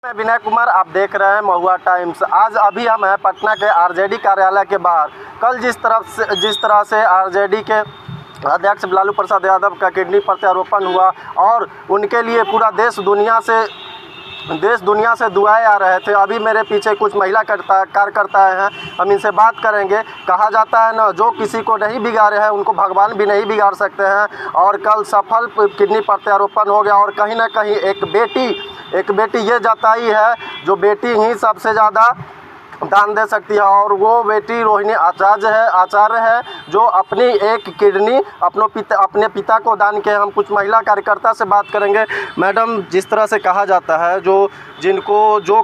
मैं विनय कुमार, आप देख रहे हैं महुआ टाइम्स। आज अभी हम हैं पटना के आरजेडी कार्यालय के बाहर। कल जिस तरह से आरजेडी के अध्यक्ष लालू प्रसाद यादव का किडनी प्रत्यारोपण हुआ और उनके लिए पूरा देश दुनिया से दुआएं आ रहे थे। अभी मेरे पीछे कुछ महिला कार्यकर्ता हैं, हम इनसे बात करेंगे। कहा जाता है ना, जो किसी को नहीं बिगाड़े हैं उनको भगवान भी नहीं बिगाड़ सकते हैं। और कल सफल किडनी प्रत्यारोपण हो गया और कहीं ना कहीं एक बेटी ये जताई है, जो बेटी ही सबसे ज़्यादा दान दे सकती है, और वो बेटी रोहिणी आचार्य है जो अपनी एक किडनी अपने पिता को दान किए। हम कुछ महिला कार्यकर्ता से बात करेंगे। मैडम, जिस तरह से कहा जाता है जो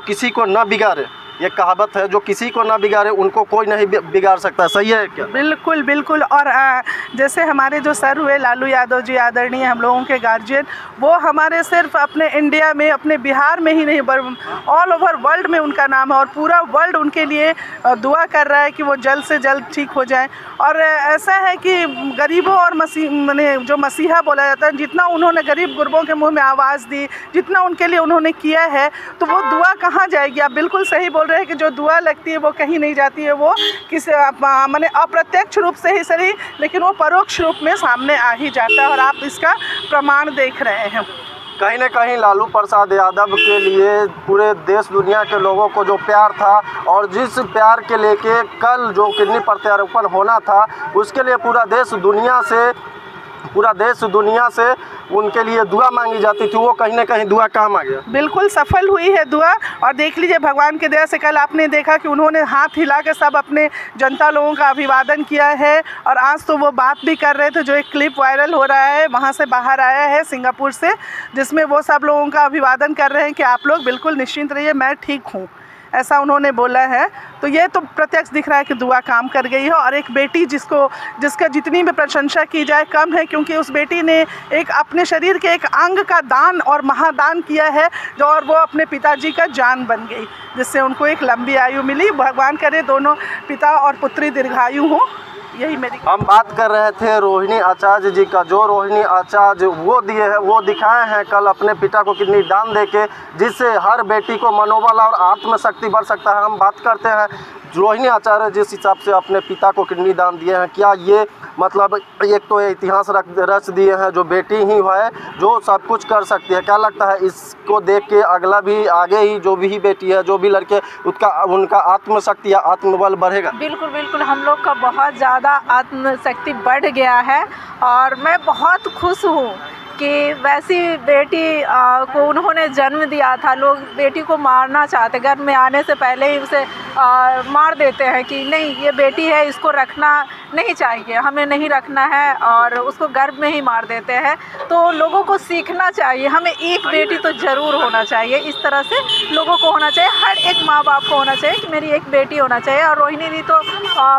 किसी को न बिगाड़े, ये कहावत है, जो किसी को ना बिगाड़े उनको कोई नहीं बिगाड़ सकता, सही है क्या? बिल्कुल बिल्कुल। और जैसे हमारे जो सर हुए लालू यादव जी, आदरणीय हम लोगों के गार्जियन, वो हमारे सिर्फ अपने इंडिया में, अपने बिहार में ही नहीं, ऑल ओवर वर्ल्ड में उनका नाम है और पूरा वर्ल्ड उनके लिए दुआ कर रहा है कि वो जल्द से जल्द ठीक हो जाए। और ऐसा है कि गरीबों और जो मसीहा बोला जाता है, जितना उन्होंने गरीब गुरबों के मुँह में आवाज़ दी, जितना उनके लिए उन्होंने किया है, तो वो दुआ कहाँ जाएगी? आप बिल्कुल सही बोल रहे हैं कि जो दुआ लगती है वो कहीं नहीं जाती है, वो किसी माने अप्रत्यक्ष रूप से ही सही, लेकिन वो परोक्ष रूप में सामने आ ही जाता है और आप इसका प्रमाण देख रहे हैं। कहीं ना कहीं लालू प्रसाद यादव के लिए पूरे देश दुनिया के लोगों को जो प्यार था और जिस प्यार के लेके कल जो किडनी प्रत्यारोपण होना था, उसके लिए पूरा देश दुनिया से उनके लिए दुआ मांगी जाती थी, वो कहीं ना कहीं दुआ काम आ गया। बिल्कुल सफल हुई है दुआ। और देख लीजिए, भगवान की दया से कल आपने देखा कि उन्होंने हाथ हिला के सब अपने जनता लोगों का अभिवादन किया है। और आज तो वो बात भी कर रहे थे, जो एक क्लिप वायरल हो रहा है वहाँ से बाहर आया है सिंगापुर से, जिसमें वो सब लोगों का अभिवादन कर रहे हैं कि आप लोग बिल्कुल निश्चिंत रहिए, मैं ठीक हूँ, ऐसा उन्होंने बोला है। तो ये तो प्रत्यक्ष दिख रहा है कि दुआ काम कर गई है। और एक बेटी जिसका जितनी भी प्रशंसा की जाए कम है, क्योंकि उस बेटी ने एक अपने शरीर के एक अंग का दान और महादान किया है, और वो अपने पिताजी का जान बन गई, जिससे उनको एक लंबी आयु मिली। भगवान करे दोनों पिता और पुत्री दीर्घायु हों, यही मेरी। हम बात कर रहे थे रोहिणी आचार्य जी का, जो रोहिणी आचार्य वो दिखाए हैं कल अपने पिता को किडनी दान देके, जिससे हर बेटी को मनोबल और आत्मशक्ति बढ़ सकता है। हम बात करते हैं रोहिणी आचार्य जिस हिसाब से अपने पिता को किडनी दान दिए हैं, क्या ये मतलब एक तो इतिहास रच दिए हैं, जो बेटी ही है जो सब कुछ कर सकती है। क्या लगता है इसको देख के आगे ही जो भी बेटी है, जो भी लड़के, उनका आत्मशक्ति या आत्मबल बढ़ेगा? बिल्कुल बिल्कुल, हम लोग का बहुत ज़्यादा आत्मशक्ति बढ़ गया है और मैं बहुत खुश हूँ कि वैसी बेटी को उन्होंने जन्म दिया था। लोग बेटी को मारना चाहते, गर्भ में आने से पहले ही उसे मार देते हैं कि नहीं, ये बेटी है, इसको रखना नहीं चाहिए, हमें नहीं रखना है, और उसको गर्भ में ही मार देते हैं। तो लोगों को सीखना चाहिए, हमें एक बेटी तो ज़रूर होना चाहिए, इस तरह से लोगों को होना चाहिए, हर एक माँ बाप को होना चाहिए कि मेरी एक बेटी होना चाहिए। और रोहिणी जी तो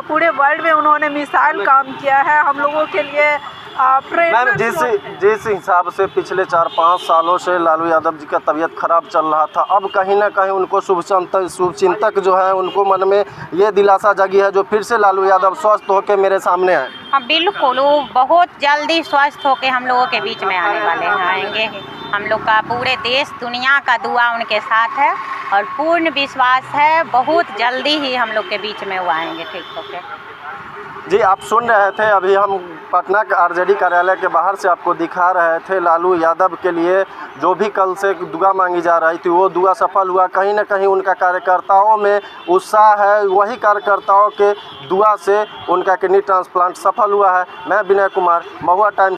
पूरे वर्ल्ड में उन्होंने मिसाल काम किया है हम लोगों के लिए। मैम, जिस हिसाब से पिछले 4-5 सालों से लालू यादव जी का तबीयत खराब चल रहा था, अब कहीं ना कहीं उनको शुभचिंतक जो है, उनको मन में ये दिलासा जगी है, जो फिर से लालू यादव स्वस्थ होकर मेरे सामने आए। हाँ बिल्कुल, वो बहुत जल्दी स्वस्थ होकर हम लोगों के बीच में आने वाले हैं, आएंगे। हम लोग का पूरे देश दुनिया का दुआ उनके साथ है और पूर्ण विश्वास है, बहुत जल्दी ही हम लोग के बीच में वो आएंगे ठीक होकर। जी, आप सुन रहे थे, अभी हम पटना के आरजेडी कार्यालय के बाहर से आपको दिखा रहे थे। लालू यादव के लिए जो भी कल से दुआ मांगी जा रही थी, वो दुआ सफल हुआ। कहीं ना कहीं उनका कार्यकर्ताओं में उत्साह है, वही कार्यकर्ताओं के दुआ से उनका किडनी ट्रांसप्लांट सफल हुआ है। मैं विनय कुमार, महुआ टाइम्स।